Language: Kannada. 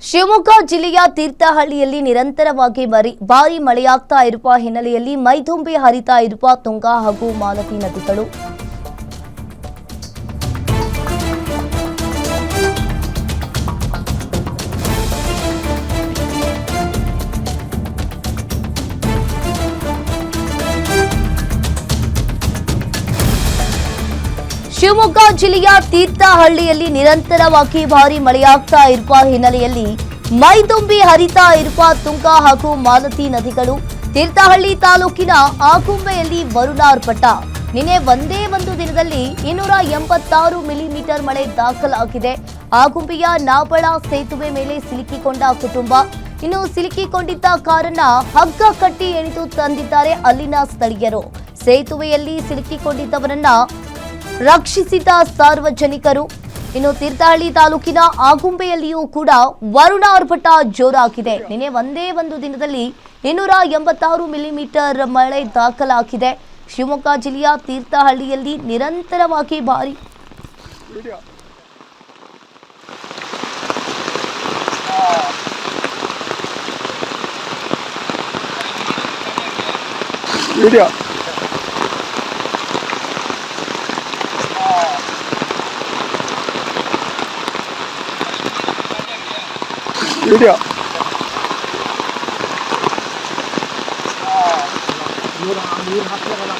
ಶಿವಮೊಗ್ಗ ಜಿಲ್ಲೆಯ ತೀರ್ಥಹಳ್ಳಿಯಲ್ಲಿ ನಿರಂತರವಾಗಿ ಭಾರೀ ಮಳೆಯಾಗ್ತಾ ಇರುವ ಹಿನ್ನೆಲೆಯಲ್ಲಿ ಮೈದುಂಬಿ ಹರಿತಾ ಇರುವ ತುಂಗಾ ಹಾಗೂ ಮಾಲತಿ ನದಿಗಳು ಶಿವಮೊಗ್ಗ ಜಿಲ್ಲೆಯ ತೀರ್ಥಹಳ್ಳಿಯಲ್ಲಿ ನಿರಂತರವಾಗಿ ಭಾರೀ ಮಳೆಯಾಗ್ತಾ ಇರುವ ಹಿನ್ನೆಲೆಯಲ್ಲಿ ಮೈದುಂಬಿ ಹರಿತಾ ಇರುವ ತುಂಗಾ ಹಾಗೂ ಮಾಲತಿ ನದಿಗಳು ತೀರ್ಥಹಳ್ಳಿ ತಾಲೂಕಿನ ಆಗುಂಬೆಯಲ್ಲಿ ವರುಣಾರ್ಭಟ. ನಿನ್ನೆ ಒಂದೇ ಒಂದು ದಿನದಲ್ಲಿ 286 ಮಿಲಿಮೀಟರ್ ಮಳೆ ದಾಖಲಾಗಿದೆ. ಆಗುಂಬೆಯ ನಾಬಳ ಸೇತುವೆ ಮೇಲೆ ಸಿಲುಕಿಕೊಂಡ ಕುಟುಂಬ, ಇನ್ನು ಸಿಲುಕಿಕೊಂಡಿದ್ದ ಕಾರನ್ನ ಹಗ್ಗ ಕಟ್ಟಿ ಎಳೆದು ತಂದಿದ್ದಾರೆ ಅಲ್ಲಿನ ಸ್ಥಳೀಯರು. ಸೇತುವೆಯಲ್ಲಿ ಸಿಲುಕಿಕೊಂಡಿದ್ದವರನ್ನ ರಕ್ಷಿಸಿದ ಸಾರ್ವಜನಿಕರು. ಇನ್ನು ತೀರ್ಥಹಳ್ಳಿ ತಾಲೂಕಿನ ಆಗುಂಬೆಯಲ್ಲಿಯೂ ಕೂಡ ವರುಣಾರ್ಭಟ ಜೋರಾಗಿದೆ. ನಿನ್ನೆ ಒಂದೇ ಒಂದು ದಿನದಲ್ಲಿ 286 ಮಿಲಿಮೀಟರ್ ಮಳೆ ದಾಖಲಾಗಿದೆ. ಶಿವಮೊಗ್ಗ ಜಿಲ್ಲೆಯ ತೀರ್ಥಹಳ್ಳಿಯಲ್ಲಿ ನಿರಂತರವಾಗಿ ಭಾರೀ ವಿಡಿಯೋ ನೀರು ಹಾಕ್ತಾರಲ್ಲ